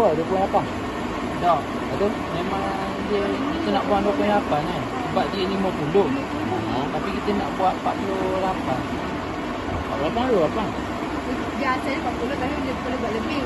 lah, 28. Tak. Betul? Memang dia kita nak buang 28 kan. Sebab dia 50. Tapi kita nak buat 48. 48 tu apa? Biasanya 40 tapi dia boleh buat lebih.